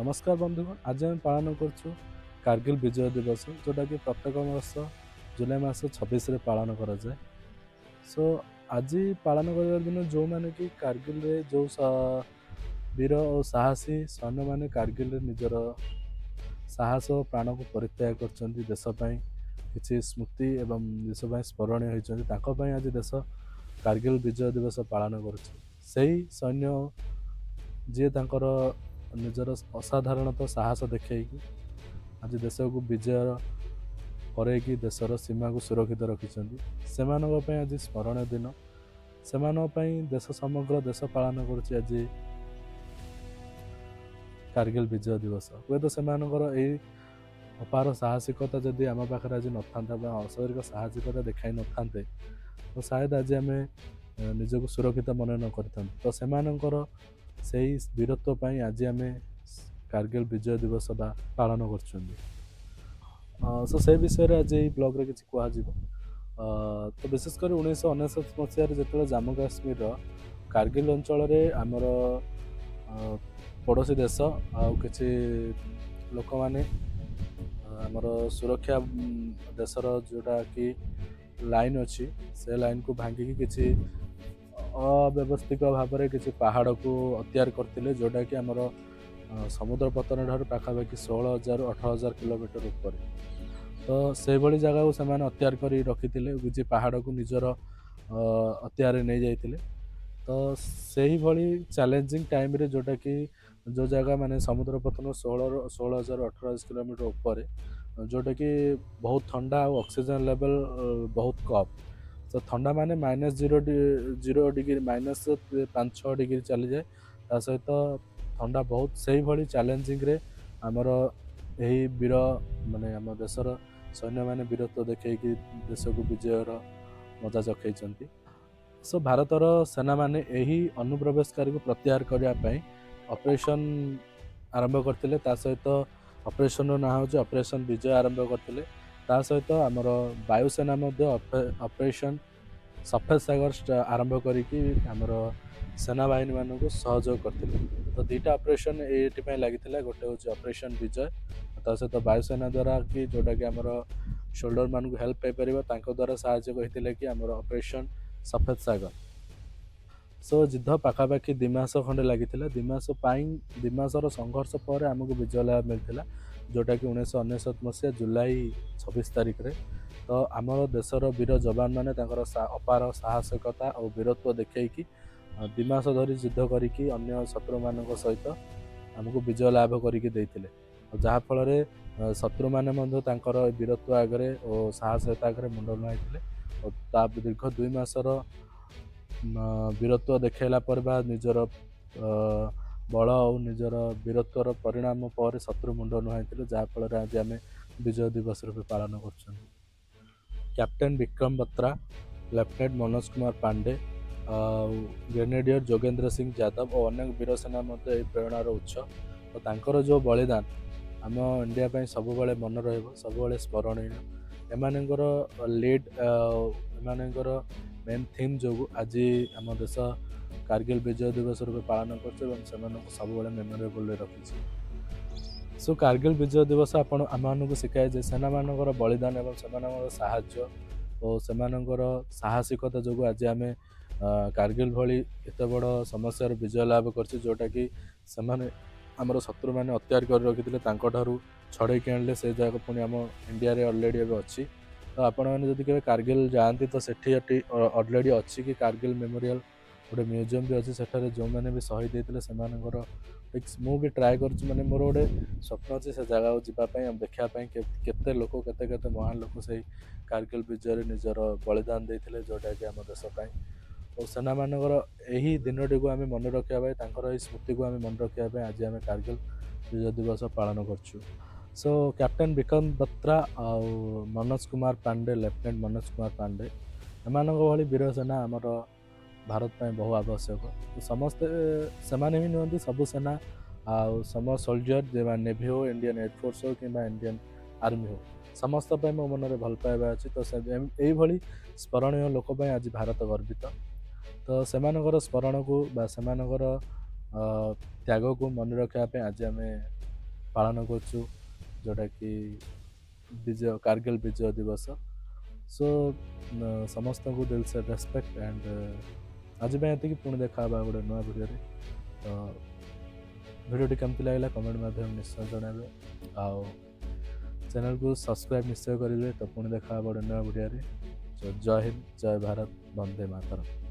नमस्कार बंधुगण, आज आम पालन करुँ कारगिल विजय दिवस जोटा कि प्रत्येक वर्ष जुलाई मास 26 पालन कराए। सो आज पालन कर दिन जो मैंने कि कारगिल रे जो वीर और साहसी सैन्य मैंने कारगिल निजर साहस और प्राण को परित्याग कर देशपाई किसी स्मृति एवं देशपाई स्मरणीय होती आज देश कारगिल विजय दिवस पालन कर सैन्य जी तांकर निजर असाधारणतः साहस देखी आज देश को विजय करैकी देशर सीमा को सुरक्षित रखिंट से आज स्मरणीय दिन से देश समग्र देश पालन कर आज कारगिल विजय दिवस हे तो से अपार साहसिकता जदि आम पाखे आज ना अशरीर साहसिकता देखा न था तो शायद आज आम निजक सुरक्षित मन न कर तो से वीरत्व पर आज आम कारगिल विजय दिवस पालन कर सो से विषय आज ये ब्लॉग किसी कह तो विशेषकर 1999 मसीह जो जम्मू काश्मीर कारगिल अंचल आमर पड़ोशी देश आछि लोक मैंने आमर सुरक्षा देशर जोटा कि लाइन अच्छी से लाइन को भांगिकी किसी अव्यवस्थित भाव में किसी पहाड़ को अत्यार करते जोटा कि आमर समुद्र पतन ठार पाखापाखि 16,000-18,000 किलोमीटर ऊपर तो से भली जगह को से अत्यार कर रखी किसी पहाड़ को निजर अत्यार नहीं जाइए तो से ही भली चैलेंजिंग टाइम रे जोटा कि जो जगह माने समुद्र पतन 16,000-18,000 किलोमीटर ऊपर जोटा कि बहुत ठंडा और ऑक्सीजन लेवल बहुत कम तो ठंडा माने -0 डिग्री -5-6 डिग्री चली जाए ता सहित ठंडा बहुत से भली चैलेंजिंग रे आमर यही वीर माने आम देशर सैन्य मैंने वीरत्व देखी देश को विजयर मजा चखई सो भारतर सेना मैंने यही अनुप्रवेशकारी को प्रत्याहार करने ऑपरेशन आरंभ करते सहित ऑपरेशन ना हूँ ऑपरेशन विजय आरंभ करते सहित आमर वायुसेना ऑपरेशन सफेद सागर आरंभ करिकी आमर सेना बाहिनी मान को सहयोग करते तो दुईटा ऑपरेशन ये लगी गोटे हूँ ऑपरेशन विजय सहित वायुसेना द्वारा कि जोटा कि आमर शोल्डर मान को हेल्प पाइपर द्वारा साहाय्य कहते कि आमर ऑपरेशन सफेद सागर सो युद्ध पाखापाखि 2 मास खंडे लगी दु मासर संघर्ष पर आमको विजय लाभ मिलता जोटा कि 1999 मसीहा जुलाई 26 तारिख रे तो आमर देशर वीर जवान मैंने अपार साहसिकता और वीरत्व देखी 2 मास धरी युद्ध करके अन्य शत्रु मान सहित आमको विजय लाभ करके जहाँफल शत्रु मैंने वीरत्व आगे और साहसिकता आगे मुंड नुआई और दीर्घ 2 मासर वीरत्व देखला पर निजर बल और निजर वीरत्वर परिणाम पर शत्रु मुंड नुआई जहाँफल आज आम विजय दिवस रूप पालन कर captain Vikram Batra lieutenant Manoj Kumar Pandey grenadier Jogendra Singh Yadav और अनेक वीर सेना प्रेरणार उत्स तो तांकर जो बलिदान आम इंडिया सब मन सब स्मरणीय एमानकर लीड एमानकर मेन थीम जो आज आम देश कारगिल विजय दिवस रूप पालन कर सब मेमोरेबल रखी सो कारगिल विजय दिवस आम शिखाए जे सेना मानकर बलिदान और से साहाय्य और से साहसिकता जो आज आम कारगिल भली एत बड़ समस्या विजय लाभ कर जोटा कि आमर शत्रु मैंने अत्यार कर रखी छड़े आणले से जगह पुणी आम इंडिया रे ऑलरेडी एवं अच्छी तो आपण मैंने जब कारगिल जाती तो सेठी ऑलरेडी अच्छी कि कारगिल मेमोरियल गोटे म्यूजियम भी अच्छी सेठारे जो मैंने भी शहीद होते से मुझे ट्राए कर माने मोर गोटे स्वप्न अच्छे से जगह जावाई देखापी केते लोक केते महान लोक से कारगिल विजय निजर बलिदान देते जोटा कि आम देशपाई और सेना मानकर यही दिन को आम मन रखा स्मृति को आम मन रखा आज आम कारगिल विजय दिवस पालन कर सो कैप्टेन विक्रम बत्रा और मनोज कुमार पांडे लेफ्टिनेंट मनोज कुमार पांडे एमान भली वीर सेना आमर भारत में बहु आवश्यक तो समस्ते सेमाने भी नुहति सबु सेना सम सोल्जर जे नेवी हो इंडियन एयरफोर्स हो कि इंडियन आर्मी हो समस्त मो मन में भल पाइबा अच्छी तो यही स्मरणीय लोक आज भारत गर्वित तो सेमानकर स्मरण को सेमानकर त्याग को मन रखापी आज आम ପାଳନ କରୁଛୁ, ଯେଉଁଟାକି କାର୍ଗିଲ ବିଜୟ ଦିବସ। ସୋ ସମସ୍ତଙ୍କୁ ଦିଲ୍ ସେ ରେସ୍ପେକ୍ଟ ଆଣ୍ଡ ଆଜି ପାଇଁ ଏତିକି। ପୁଣି ଦେଖା ହେବା ଗୋଟେ ନୂଆ ଭିଡ଼ିଓରେ। ତ ଭିଡ଼ିଓଟି କେମିତି ଲାଗିଲା କମେଣ୍ଟ ମାଧ୍ୟମରେ ନିଶ୍ଚୟ ଜଣାଇବେ, ଆଉ ଚ୍ୟାନେଲକୁ ସବସ୍କ୍ରାଇବ୍ ନିଶ୍ଚୟ କରିବେ। ତ ପୁଣି ଦେଖା ହେବା ଗୋଟେ ନୂଆ ଭିଡ଼ିଓରେ। ଜୟ ହିନ୍ଦ, ଜୟ ଭାରତ, ବନ୍ଦେ ମାତରମ୍।